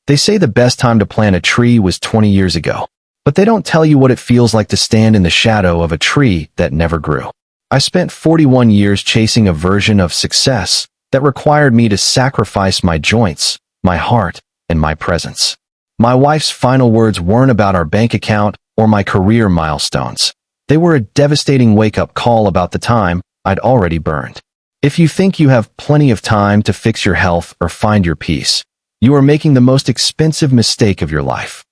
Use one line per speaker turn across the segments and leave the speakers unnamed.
They say the best time to plant a tree was 20 years ago, but they don't tell you what it feels like to stand in the shadow of a tree that never grew. I spent 41 years chasing a version of success that required me to sacrifice my joints, my heart, and my presence. My wife's final words weren't about our bank account or my career milestones. They were a devastating wake-up call about the time I'd already burned. If you think you have plenty of time to fix your health or find your peace, you are making the most expensive mistake of your life.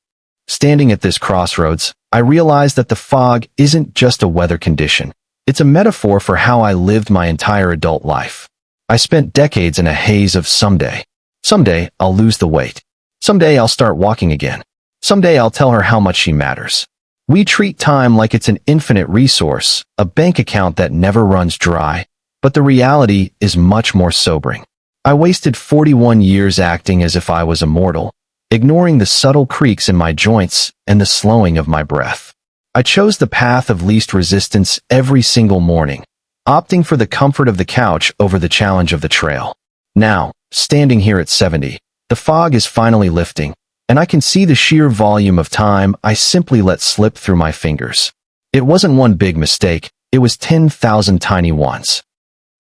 Standing at this crossroads, I realized that the fog isn't just a weather condition. It's a metaphor for how I lived my entire adult life. I spent decades in a haze of someday. Someday, I'll lose the weight. Someday, I'll start walking again. Someday, I'll tell her how much she matters. We treat time like it's an infinite resource, a bank account that never runs dry, but the reality is much more sobering. I wasted 41 years acting as if I was immortal, ignoring the subtle creaks in my joints and the slowing of my breath. I chose the path of least resistance every single morning, opting for the comfort of the couch over the challenge of the trail. Now, standing here at 70, the fog is finally lifting, and I can see the sheer volume of time I simply let slip through my fingers. It wasn't one big mistake, it was 10,000 tiny ones.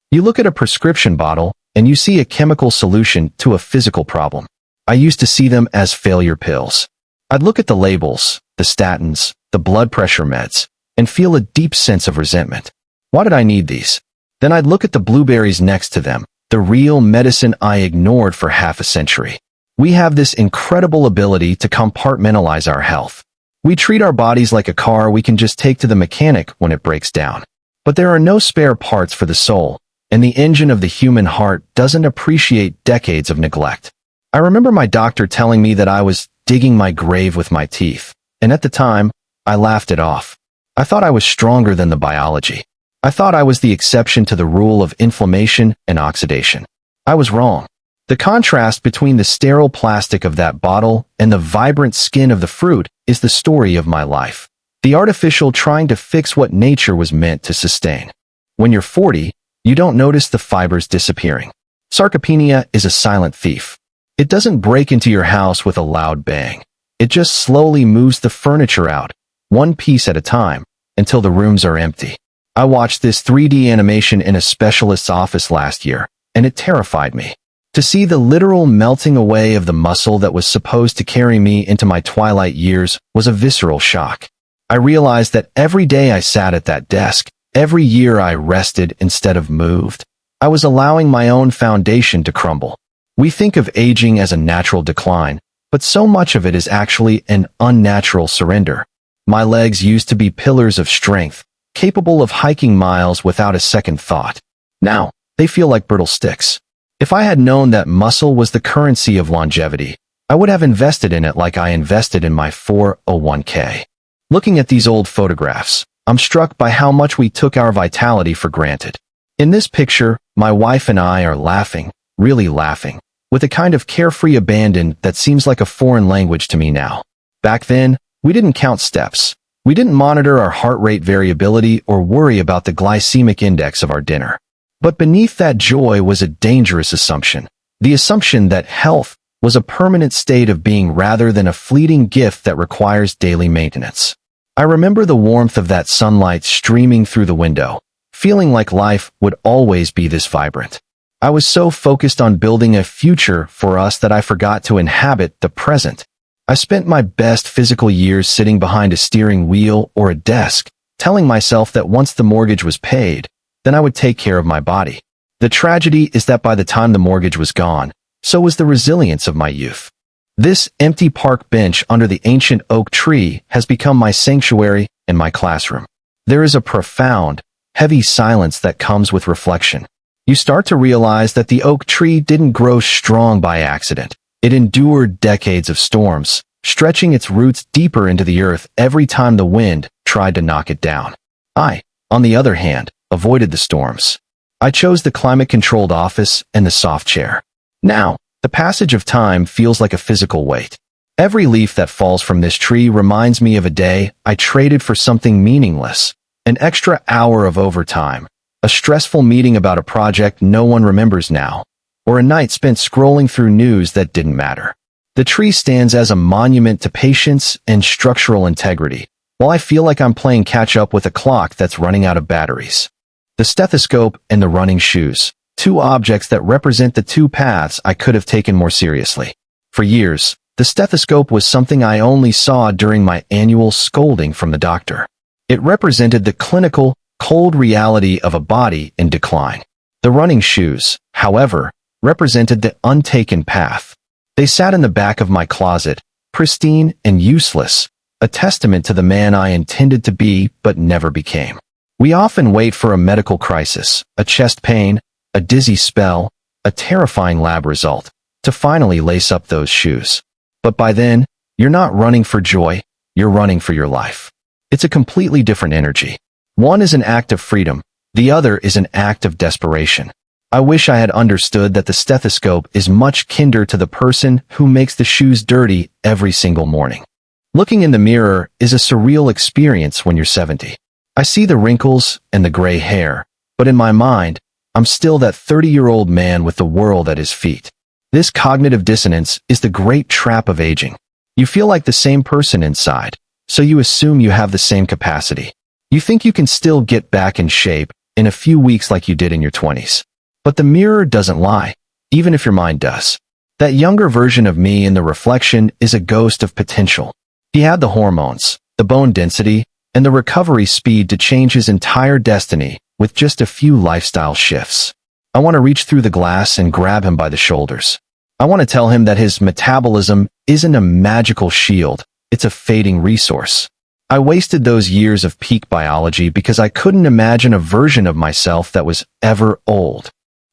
You look at a prescription bottle, and you see a chemical solution to a physical problem. I used to see them as failure pills. I'd look at the labels, the statins, the blood pressure meds, and feel a deep sense of resentment. Why did I need these? Then I'd look at the blueberries next to them, the real medicine I ignored for half a century. We have this incredible ability to compartmentalize our health. We treat our bodies like a car we can just take to the mechanic when it breaks down. But there are no spare parts for the soul, and the engine of the human heart doesn't appreciate decades of neglect. I remember my doctor telling me that I was digging my grave with my teeth, and at the time, I laughed it off. I thought I was stronger than the biology. I thought I was the exception to the rule of inflammation and oxidation. I was wrong. The contrast between the sterile plastic of that bottle and the vibrant skin of the fruit is the story of my life. The artificial trying to fix what nature was meant to sustain. When you're 40, you don't notice the fibers disappearing. Sarcopenia is a silent thief. It doesn't break into your house with a loud bang. It just slowly moves the furniture out, one piece at a time, until the rooms are empty. I watched this 3D animation in a specialist's office last year, and it terrified me. To see the literal melting away of the muscle that was supposed to carry me into my twilight years was a visceral shock. I realized that every day I sat at that desk, every year I rested instead of moved, I was allowing my own foundation to crumble. We think of aging as a natural decline, but so much of it is actually an unnatural surrender. My legs used to be pillars of strength, capable of hiking miles without a second thought. Now, they feel like brittle sticks. If I had known that muscle was the currency of longevity, I would have invested in it like I invested in my 401k. Looking at these old photographs, I'm struck by how much we took our vitality for granted. In this picture, my wife and I are laughing, really laughing, with a kind of carefree abandon that seems like a foreign language to me now. Back then, we didn't count steps. We didn't monitor our heart rate variability or worry about the glycemic index of our dinner. But beneath that joy was a dangerous assumption. The assumption that health was a permanent state of being rather than a fleeting gift that requires daily maintenance. I remember the warmth of that sunlight streaming through the window, feeling like life would always be this vibrant. I was so focused on building a future for us that I forgot to inhabit the present. I spent my best physical years sitting behind a steering wheel or a desk, telling myself that once the mortgage was paid, then I would take care of my body. The tragedy is that by the time the mortgage was gone, so was the resilience of my youth. This empty park bench under the ancient oak tree has become my sanctuary and my classroom. There is a profound, heavy silence that comes with reflection. You start to realize that the oak tree didn't grow strong by accident. It endured decades of storms, stretching its roots deeper into the earth every time the wind tried to knock it down. I, on the other hand, avoided the storms. I chose the climate-controlled office and the soft chair. Now, the passage of time feels like a physical weight. Every leaf that falls from this tree reminds me of a day I traded for something meaningless, an extra hour of overtime, a stressful meeting about a project no one remembers now, or a night spent scrolling through news that didn't matter. The tree stands as a monument to patience and structural integrity, while I feel like I'm playing catch-up with a clock that's running out of batteries. The stethoscope and the running shoes, two objects that represent the two paths I could have taken more seriously. For years, the stethoscope was something I only saw during my annual scolding from the doctor. It represented the clinical, cold reality of a body in decline. The running shoes, however, represented the untaken path. They sat in the back of my closet, pristine and useless, a testament to the man I intended to be but never became. We often wait for a medical crisis, a chest pain, a dizzy spell, a terrifying lab result, to finally lace up those shoes. But by then, you're not running for joy, you're running for your life. It's a completely different energy. One is an act of freedom, the other is an act of desperation. I wish I had understood that the stethoscope is much kinder to the person who makes the shoes dirty every single morning. Looking in the mirror is a surreal experience when you're 70. I see the wrinkles and the gray hair, but in my mind, I'm still that 30-year-old man with the world at his feet. This cognitive dissonance is the great trap of aging. You feel like the same person inside, so you assume you have the same capacity. You think you can still get back in shape in a few weeks like you did in your 20s. But the mirror doesn't lie, even if your mind does. That younger version of me in the reflection is a ghost of potential. He had the hormones, the bone density, and the recovery speed to change his entire destiny with just a few lifestyle shifts. I want to reach through the glass and grab him by the shoulders. I want to tell him that his metabolism isn't a magical shield, it's a fading resource. I wasted those years of peak biology because I couldn't imagine a version of myself that was ever old.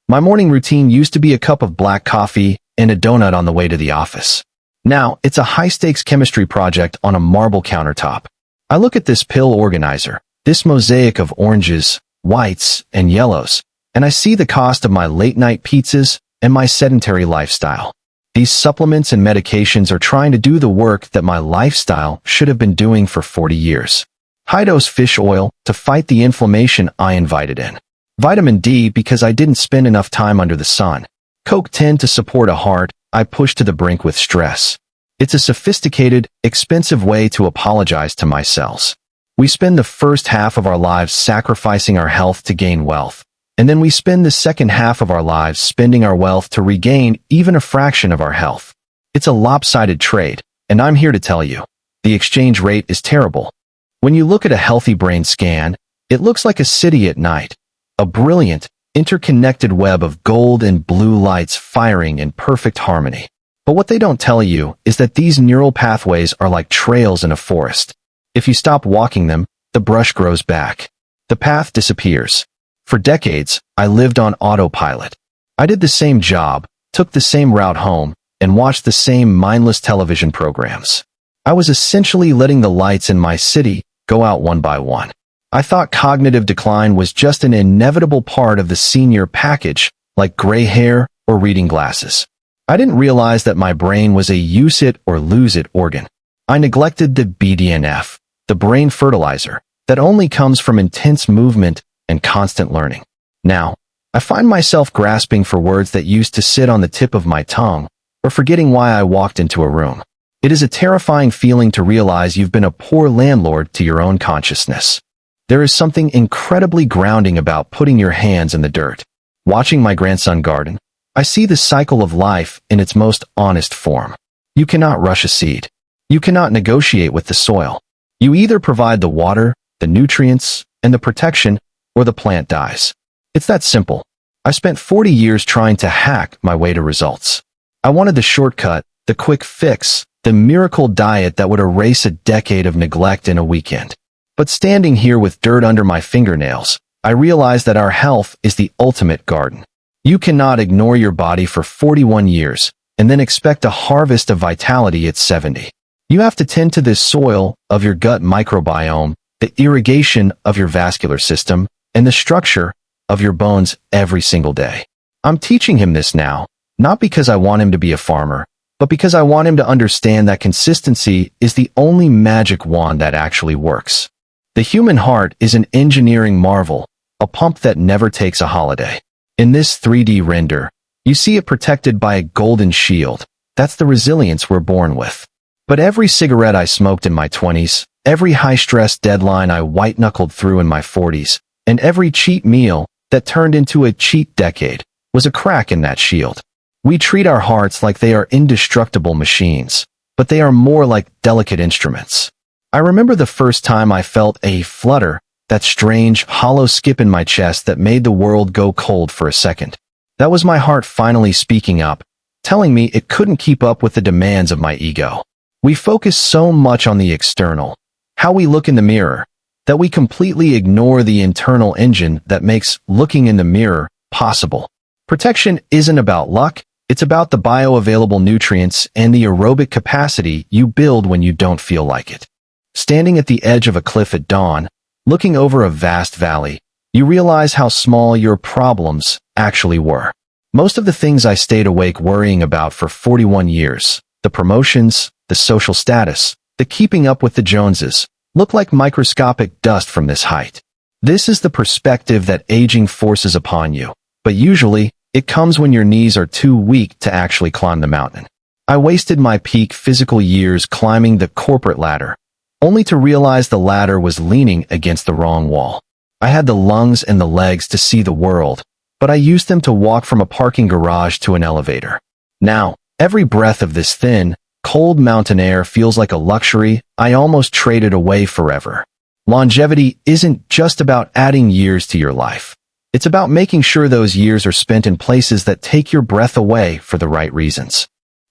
My morning routine used to be a cup of black coffee and a donut on the way to the office. Now, it's a high-stakes chemistry project on a marble countertop. I look at this pill organizer, this mosaic of oranges, whites, and yellows, and I see the cost of my late-night pizzas and my sedentary lifestyle. These supplements and medications are trying to do the work that my lifestyle should have been doing for 40 years. High-dose fish oil to fight the inflammation I invited in. Vitamin D because I didn't spend enough time under the sun. CoQ10 to support a heart I pushed to the brink with stress. It's a sophisticated, expensive way to apologize to my cells. We spend the first half of our lives sacrificing our health to gain wealth, and then we spend the second half of our lives spending our wealth to regain even a fraction of our health. It's a lopsided trade, and I'm here to tell you, the exchange rate is terrible. When you look at a healthy brain scan, it looks like a city at night, a brilliant, interconnected web of gold and blue lights firing in perfect harmony. But what they don't tell you is that these neural pathways are like trails in a forest. If you stop walking them, the brush grows back. The path disappears. For decades, I lived on autopilot. I did the same job, took the same route home, and watched the same mindless television programs. I was essentially letting the lights in my city go out one by one. I thought cognitive decline was just an inevitable part of the senior package, like gray hair or reading glasses. I didn't realize that my brain was a use it or lose it organ. I neglected the BDNF, the brain fertilizer, that only comes from intense movement and constant learning. Now, I find myself grasping for words that used to sit on the tip of my tongue, or forgetting why I walked into a room. It is a terrifying feeling to realize you've been a poor landlord to your own consciousness. There is something incredibly grounding about putting your hands in the dirt. Watching my grandson garden, I see the cycle of life in its most honest form. You cannot rush a seed. You cannot negotiate with the soil. You either provide the water, the nutrients, and the protection, or the plant dies. It's that simple. I spent 40 years trying to hack my way to results. I wanted the shortcut, the quick fix, the miracle diet that would erase a decade of neglect in a weekend. But standing here with dirt under my fingernails, I realized that our health is the ultimate garden. You cannot ignore your body for 41 years and then expect a harvest of vitality at 70. You have to tend to this soil of your gut microbiome, the irrigation of your vascular system, and the structure of your bones every single day. I'm teaching him this now, not because I want him to be a farmer, but because I want him to understand that consistency is the only magic wand that actually works. The human heart is an engineering marvel, a pump that never takes a holiday. In this 3D render, you see it protected by a golden shield, That's the resilience we're born with. But every cigarette I smoked in my 20s, every high-stress deadline I white-knuckled through in my 40s, and every cheat meal that turned into a cheat decade was a crack in that shield. We treat our hearts like they are indestructible machines, but they are more like delicate instruments. I remember the first time I felt a flutter, that strange, hollow skip in my chest that made the world go cold for a second. That was my heart finally speaking up, telling me it couldn't keep up with the demands of my ego. We focus so much on the external, how we look in the mirror, that we completely ignore the internal engine that makes looking in the mirror possible. Protection isn't about luck, it's about the bioavailable nutrients and the aerobic capacity you build when you don't feel like it. Standing at the edge of a cliff at dawn, looking over a vast valley, you realize how small your problems actually were. Most of the things I stayed awake worrying about for 41 years, the promotions, the social status, the keeping up with the Joneses, look like microscopic dust from this height. This is the perspective that aging forces upon you, but usually, it comes when your knees are too weak to actually climb the mountain. I wasted my peak physical years climbing the corporate ladder, only to realize the ladder was leaning against the wrong wall. I had the lungs and the legs to see the world, but I used them to walk from a parking garage to an elevator. Now, every breath of this thin, cold mountain air feels like a luxury I almost traded away forever. Longevity isn't just about adding years to your life. It's about making sure those years are spent in places that take your breath away for the right reasons.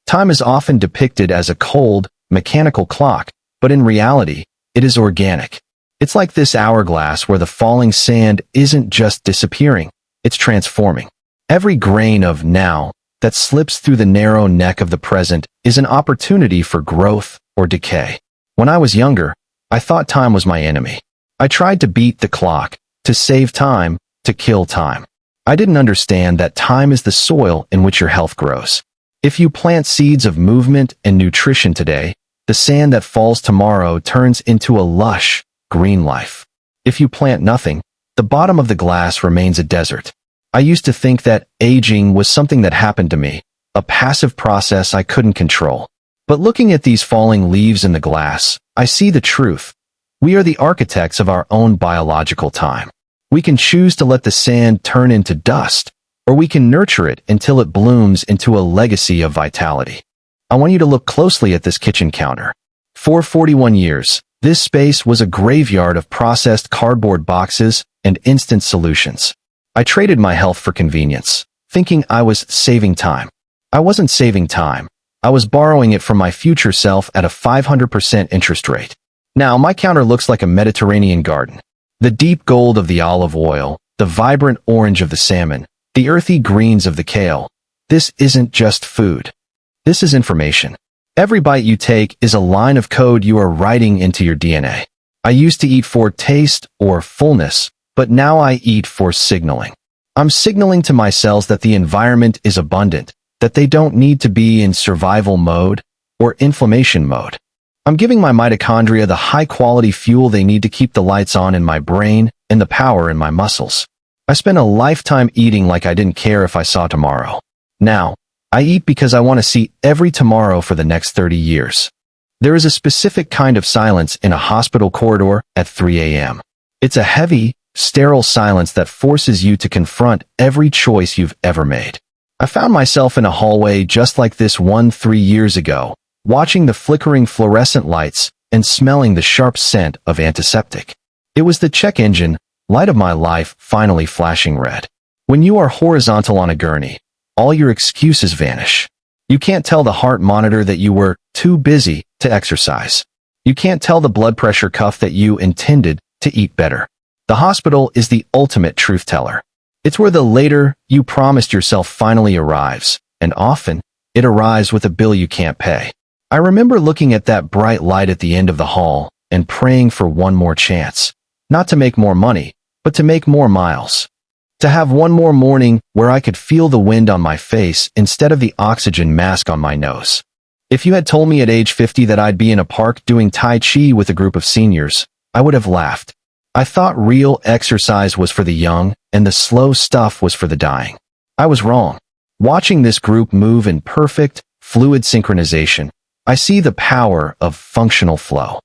Time is often depicted as a cold, mechanical clock, but in reality, it is organic. It's like this hourglass where the falling sand isn't just disappearing, it's transforming. Every grain of now that slips through the narrow neck of the present is an opportunity for growth or decay. When I was younger, I thought time was my enemy. I tried to beat the clock, to save time, to kill time. I didn't understand that time is the soil in which your health grows. If you plant seeds of movement and nutrition today, the sand that falls tomorrow turns into a lush, green life. If you plant nothing, the bottom of the glass remains a desert. I used to think that aging was something that happened to me, a passive process I couldn't control. But looking at these falling leaves in the glass, I see the truth. We are the architects of our own biological time. We can choose to let the sand turn into dust, or we can nurture it until it blooms into a legacy of vitality. I want you to look closely at this kitchen counter. For 41 years, this space was a graveyard of processed cardboard boxes and instant solutions. I traded my health for convenience, thinking I was saving time. I wasn't saving time. I was borrowing it from my future self at a 500% interest rate. Now, my counter looks like a Mediterranean garden. The deep gold of the olive oil, the vibrant orange of the salmon, the earthy greens of the kale. This isn't just food. This is information. Every bite you take is a line of code you are writing into your DNA. I used to eat for taste or fullness, but now I eat for signaling. I'm signaling to my cells that the environment is abundant, that they don't need to be in survival mode or inflammation mode. I'm giving my mitochondria the high-quality fuel they need to keep the lights on in my brain and the power in my muscles. I spent a lifetime eating like I didn't care if I saw tomorrow. Now, I eat because I want to see every tomorrow for the next 30 years. There is a specific kind of silence in a hospital corridor at 3 a.m. It's a heavy, sterile silence that forces you to confront every choice you've ever made. I found myself in a hallway just like this one 3 years ago, watching the flickering fluorescent lights and smelling the sharp scent of antiseptic. It was the check engine, light of my life, finally flashing red. When you are horizontal on a gurney, all your excuses vanish. You can't tell the heart monitor that you were too busy to exercise. You can't tell the blood pressure cuff that you intended to eat better. The hospital is the ultimate truth teller. It's where the later you promised yourself finally arrives, and often, it arrives with a bill you can't pay. I remember looking at that bright light at the end of the hall and praying for one more chance. Not to make more money, but to make more miles. To have one more morning where I could feel the wind on my face instead of the oxygen mask on my nose. If you had told me at age 50 that I'd be in a park doing Tai Chi with a group of seniors, I would have laughed. I thought real exercise was for the young and the slow stuff was for the dying. I was wrong. Watching this group move in perfect, fluid synchronization. I see the power of functional flow.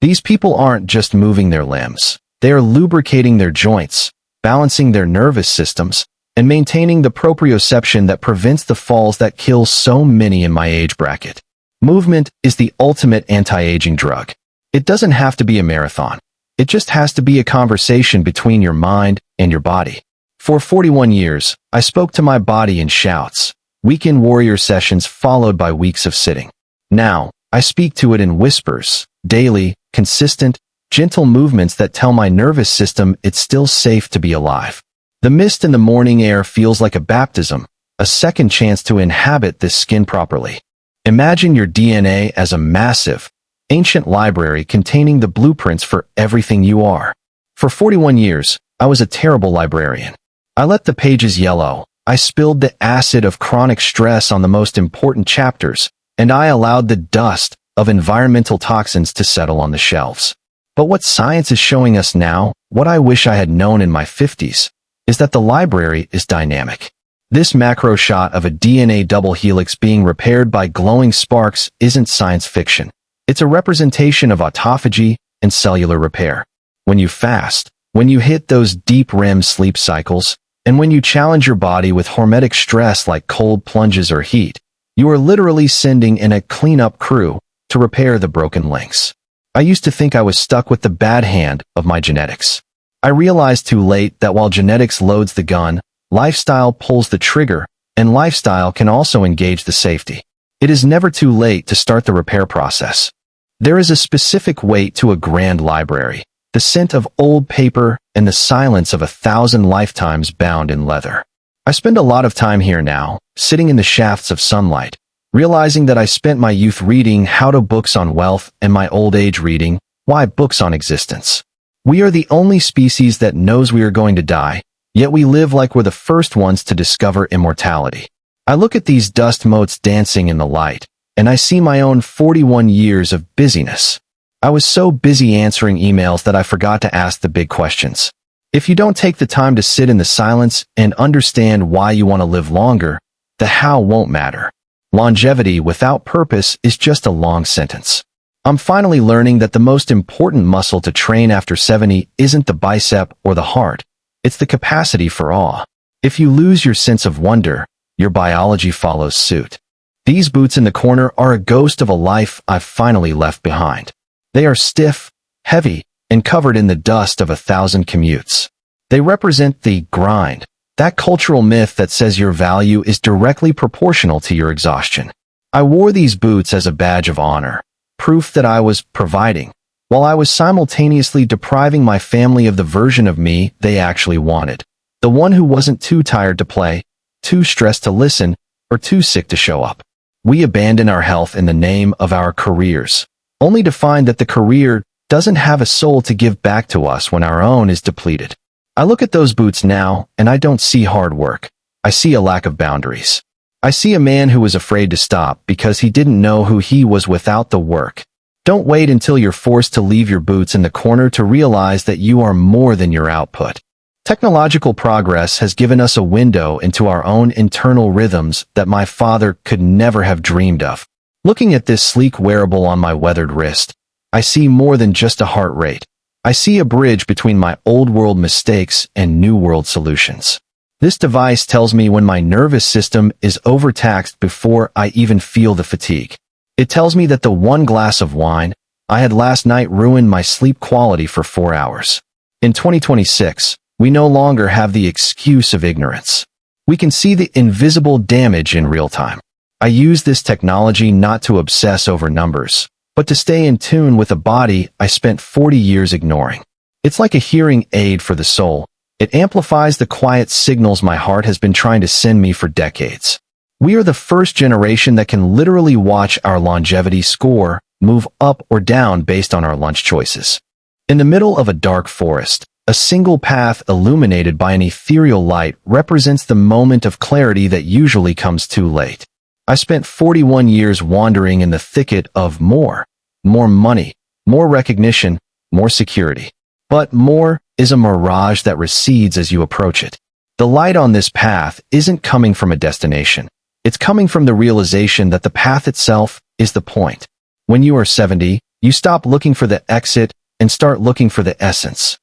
These people aren't just moving their limbs. They are lubricating their joints, balancing their nervous systems, and maintaining the proprioception that prevents the falls that kill so many in my age bracket. Movement is the ultimate anti-aging drug. It doesn't have to be a marathon. It just has to be a conversation between your mind and your body. For 41 years, I spoke to my body in shouts, weekend warrior sessions followed by weeks of sitting. Now, I speak to it in whispers, daily, consistent, gentle movements that tell my nervous system it's still safe to be alive. The mist in the morning air feels like a baptism, a second chance to inhabit this skin properly. Imagine your DNA as a massive, ancient library containing the blueprints for everything you are. For 41 years, I was a terrible librarian. I let the pages yellow. I spilled the acid of chronic stress on the most important chapters, and I allowed the dust of environmental toxins to settle on the shelves. But what science is showing us now, what I wish I had known in my 50s, is that the library is dynamic. This macro shot of a DNA double helix being repaired by glowing sparks isn't science fiction. It's a representation of autophagy and cellular repair. When you fast, when you hit those deep REM sleep cycles, and when you challenge your body with hormetic stress like cold plunges or heat, you are literally sending in a cleanup crew to repair the broken links. I used to think I was stuck with the bad hand of my genetics. I realized too late that while genetics loads the gun, lifestyle pulls the trigger, and lifestyle can also engage the safety. It is never too late to start the repair process. There is a specific weight to a grand library, the scent of old paper and the silence of 1,000 lifetimes bound in leather. I spend a lot of time here now, sitting in the shafts of sunlight, realizing that I spent my youth reading how-to books on wealth and my old age reading why books on existence. We are the only species that knows we are going to die, yet we live like we're the first ones to discover immortality. I look at these dust motes dancing in the light, and I see my own 41 years of busyness. I was so busy answering emails that I forgot to ask the big questions. If you don't take the time to sit in the silence and understand why you want to live longer, the how won't matter. Longevity without purpose is just a long sentence. I'm finally learning that the most important muscle to train after 70 isn't the bicep or the heart. It's the capacity for awe. If you lose your sense of wonder, your biology follows suit. These boots in the corner are a ghost of a life I've finally left behind. They are stiff, heavy, and covered in the dust of 1,000 commutes. They represent the grind, that cultural myth that says your value is directly proportional to your exhaustion. I wore these boots as a badge of honor, proof that I was providing, while I was simultaneously depriving my family of the version of me they actually wanted. The one who wasn't too tired to play, too stressed to listen, or too sick to show up. We abandon our health in the name of our careers, only to find that the career doesn't have a soul to give back to us when our own is depleted. I look at those boots now, and I don't see hard work. I see a lack of boundaries. I see a man who was afraid to stop because he didn't know who he was without the work. Don't wait until you're forced to leave your boots in the corner to realize that you are more than your output. Technological progress has given us a window into our own internal rhythms that my father could never have dreamed of. Looking at this sleek wearable on my weathered wrist, I see more than just a heart rate. I see a bridge between my old world mistakes and new world solutions. This device tells me when my nervous system is overtaxed before I even feel the fatigue. It tells me that the one glass of wine I had last night ruined my sleep quality for 4 hours. In 2026, we no longer have the excuse of ignorance. We can see the invisible damage in real time. I use this technology not to obsess over numbers, but to stay in tune with a body I spent 40 years ignoring. It's like a hearing aid for the soul. It amplifies the quiet signals my heart has been trying to send me for decades. We are the first generation that can literally watch our longevity score move up or down based on our lunch choices. In the middle of a dark forest, a single path illuminated by an ethereal light represents the moment of clarity that usually comes too late. I spent 41 years wandering in the thicket of more money, more recognition, more security. But more is a mirage that recedes as you approach it. The light on this path isn't coming from a destination. It's coming from the realization that the path itself is the point. When you are 70, you stop looking for the exit and start looking for the essence.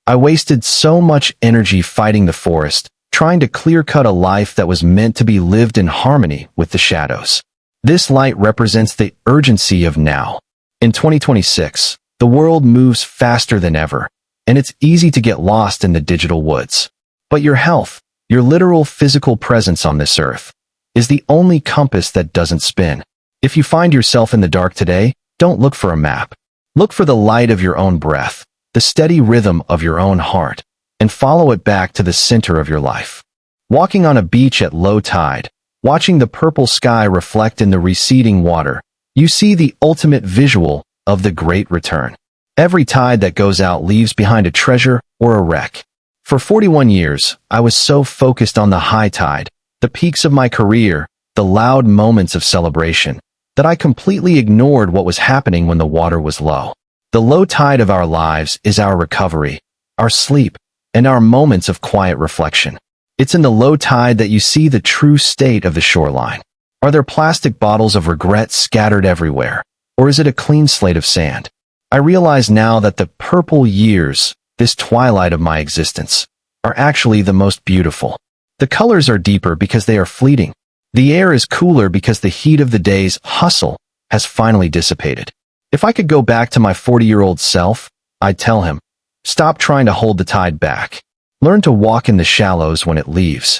I wasted so much energy fighting the forest, trying to clear-cut a life that was meant to be lived in harmony with the shadows. This light represents the urgency of now. In 2026, the world moves faster than ever, and it's easy to get lost in the digital woods. But your health, your literal physical presence on this earth, is the only compass that doesn't spin. If you find yourself in the dark today, don't look for a map. Look for the light of your own breath, the steady rhythm of your own heart, and follow it back to the center of your life. Walking on a beach at low tide, watching the purple sky reflect in the receding water, you see the ultimate visual of the great return. Every tide that goes out leaves behind a treasure or a wreck. For 41 years, I was so focused on the high tide, the peaks of my career, the loud moments of celebration, that I completely ignored what was happening when the water was low. The low tide of our lives is our recovery, our sleep, and our moments of quiet reflection. It's in the low tide that you see the true state of the shoreline. Are there plastic bottles of regret scattered everywhere, or is it a clean slate of sand? I realize now that the purple years, this twilight of my existence, are actually the most beautiful. The colors are deeper because they are fleeting. The air is cooler because the heat of the day's hustle has finally dissipated. If I could go back to my 40-year-old self, I'd tell him, stop trying to hold the tide back. Learn to walk in the shallows when it leaves.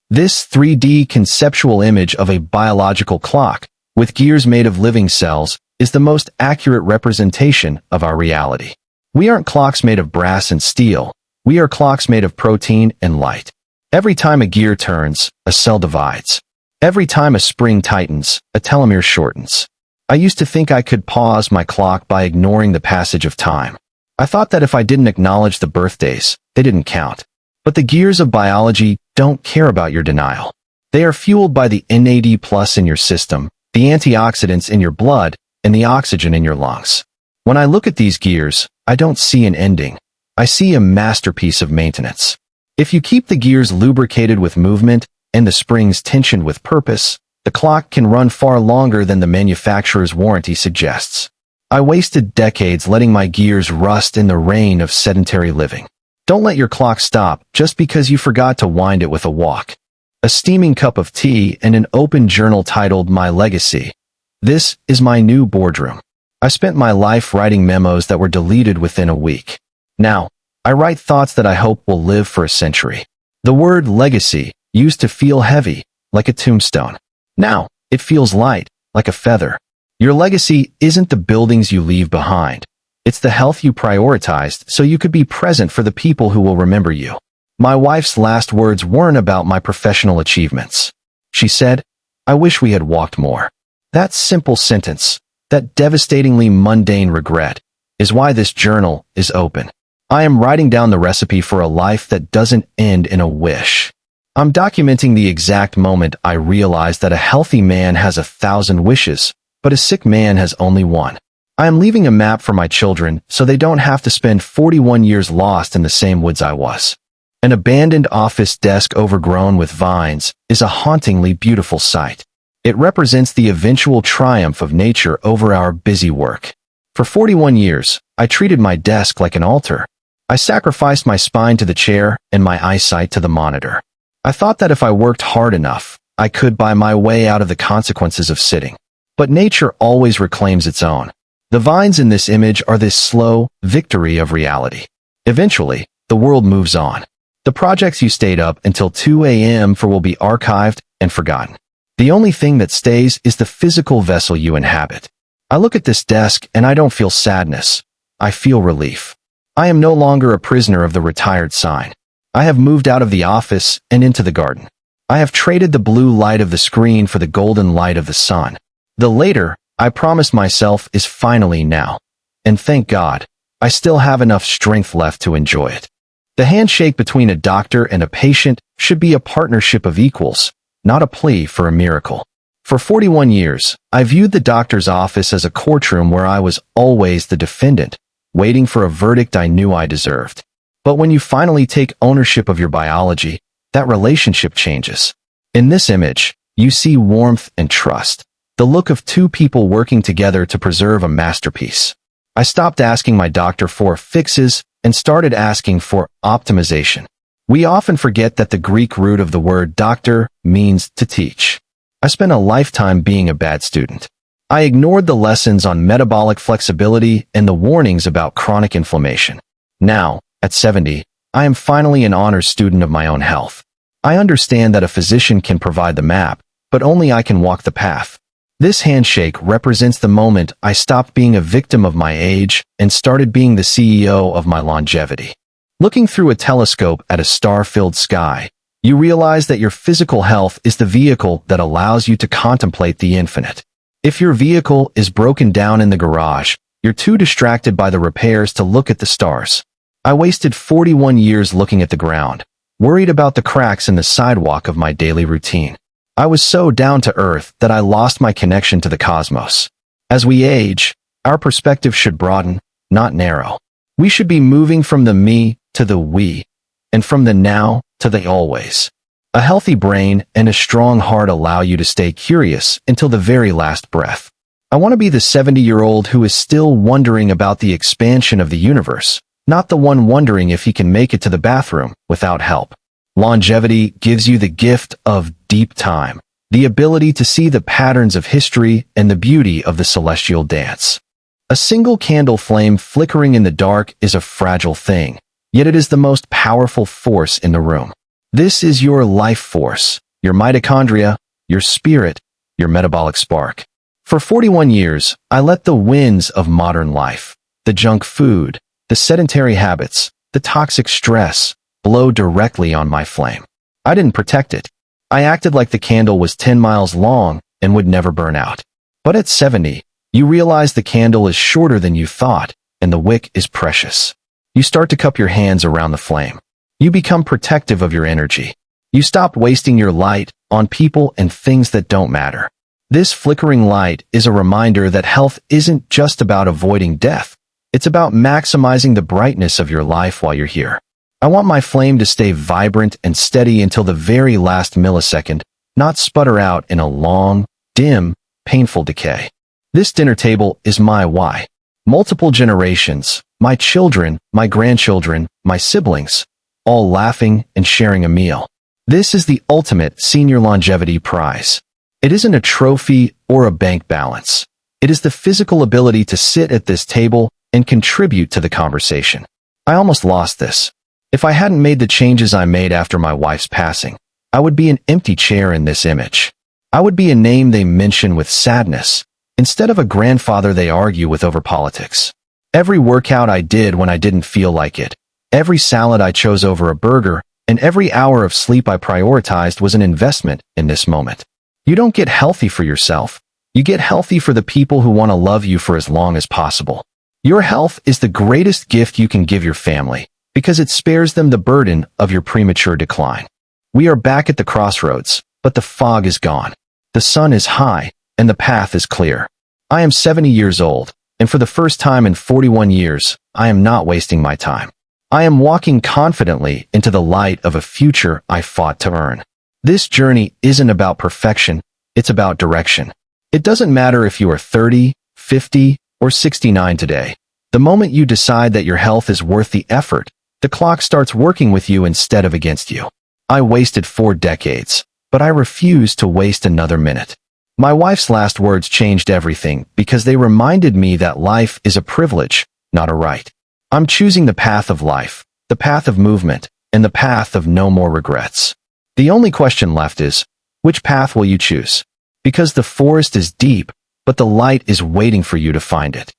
This 3D conceptual image of a biological clock, with gears made of living cells, is the most accurate representation of our reality. We aren't clocks made of brass and steel. We are clocks made of protein and light. Every time a gear turns, a cell divides. Every time a spring tightens, a telomere shortens. I used to think I could pause my clock by ignoring the passage of time. I thought that if I didn't acknowledge the birthdays, they didn't count. But the gears of biology don't care about your denial. They are fueled by the NAD+ in your system, the antioxidants in your blood, and the oxygen in your lungs. When I look at these gears, I don't see an ending. I see a masterpiece of maintenance. If you keep the gears lubricated with movement and the springs tensioned with purpose, the clock can run far longer than the manufacturer's warranty suggests. I wasted decades letting my gears rust in the rain of sedentary living. Don't let your clock stop just because you forgot to wind it with a walk. A steaming cup of tea and an open journal titled My Legacy. This is my new boardroom. I spent my life writing memos that were deleted within a week. Now, I write thoughts that I hope will live for a century. The word legacy used to feel heavy, like a tombstone. Now, it feels light, like a feather. Your legacy isn't the buildings you leave behind. It's the health you prioritized so you could be present for the people who will remember you. My wife's last words weren't about my professional achievements. She said, I wish we had walked more. That simple sentence, that devastatingly mundane regret, is why this journal is open. I am writing down the recipe for a life that doesn't end in a wish. I'm documenting the exact moment I realized that a healthy man has 1,000 wishes, but a sick man has only one. I am leaving a map for my children so they don't have to spend 41 years lost in the same woods I was. An abandoned office desk overgrown with vines is a hauntingly beautiful sight. It represents the eventual triumph of nature over our busy work. For 41 years, I treated my desk like an altar. I sacrificed my spine to the chair and my eyesight to the monitor. I thought that if I worked hard enough, I could buy my way out of the consequences of sitting. But nature always reclaims its own. The vines in this image are this slow victory of reality. Eventually, the world moves on. The projects you stayed up until 2 a.m. for will be archived and forgotten. The only thing that stays is the physical vessel you inhabit. I look at this desk and I don't feel sadness. I feel relief. I am no longer a prisoner of the retired sign. I have moved out of the office and into the garden. I have traded the blue light of the screen for the golden light of the sun. The later, I promised myself, is finally now. And thank God, I still have enough strength left to enjoy it. The handshake between a doctor and a patient should be a partnership of equals, not a plea for a miracle. For 41 years, I viewed the doctor's office as a courtroom where I was always the defendant, waiting for a verdict I knew I deserved. But when you finally take ownership of your biology, that relationship changes. In this image, You see warmth and trust, the look of two people working together to preserve a masterpiece. I stopped asking my doctor for fixes and started asking for optimization. We often forget that the Greek root of the word doctor means to teach. I spent a lifetime being a bad student. I ignored the lessons on metabolic flexibility and the warnings about chronic inflammation. Now, at 70, I am finally an honors student of my own health. I understand that a physician can provide the map, but only I can walk the path. This handshake represents the moment I stopped being a victim of my age and started being the CEO of my longevity. Looking through a telescope at a star-filled sky, you realize that your physical health is the vehicle that allows you to contemplate the infinite. If your vehicle is broken down in the garage, you're too distracted by the repairs to look at the stars. I wasted 41 years looking at the ground, worried about the cracks in the sidewalk of my daily routine. I was so down to earth that I lost my connection to the cosmos. As we age, our perspective should broaden, not narrow. We should be moving from the me to the we, and from the now to the always. A healthy brain and a strong heart allow you to stay curious until the very last breath. I want to be the 70-year-old who is still wondering about the expansion of the universe, not the one wondering if he can make it to the bathroom without help. Longevity gives you the gift of deep time, the ability to see the patterns of history and the beauty of the celestial dance. A single candle flame flickering in the dark is a fragile thing, yet it is the most powerful force in the room. This is your life force, your mitochondria, your spirit, your metabolic spark. For 41 years, I let the winds of modern life, the junk food, the sedentary habits, the toxic stress, blow directly on my flame. I didn't protect it. I acted like the candle was 10 miles long and would never burn out. But at 70, you realize the candle is shorter than you thought, and the wick is precious. You start to cup your hands around the flame. You become protective of your energy. You stop wasting your light on people and things that don't matter. This flickering light is a reminder that health isn't just about avoiding death. It's about maximizing the brightness of your life while you're here. I want my flame to stay vibrant and steady until the very last millisecond, not sputter out in a long, dim, painful decay. This dinner table is my why. Multiple generations, my children, my grandchildren, my siblings, all laughing and sharing a meal. This is the ultimate senior longevity prize. It isn't a trophy or a bank balance. It is the physical ability to sit at this table and contribute to the conversation. I almost lost this. If I hadn't made the changes I made after my wife's passing, I would be an empty chair in this image. I would be a name they mention with sadness, instead of a grandfather they argue with over politics. Every workout I did when I didn't feel like it, every salad I chose over a burger, and every hour of sleep I prioritized was an investment in this moment. You don't get healthy for yourself. You get healthy for the people who want to love you for as long as possible. Your health is the greatest gift you can give your family, because it spares them the burden of your premature decline. We are back at the crossroads, but the fog is gone. The sun is high, and the path is clear. I am 70 years old, and for the first time in 41 years, I am not wasting my time. I am walking confidently into the light of a future I fought to earn. This journey isn't about perfection, it's about direction. It doesn't matter if you are 30, 50, or 69 today. The moment you decide that your health is worth the effort, the clock starts working with you instead of against you. I wasted 4 decades, but I refuse to waste another minute. My wife's last words changed everything because they reminded me that life is a privilege, not a right. I'm choosing the path of life, the path of movement, and the path of no more regrets. The only question left is, which path will you choose? Because the forest is deep, but the light is waiting for you to find it.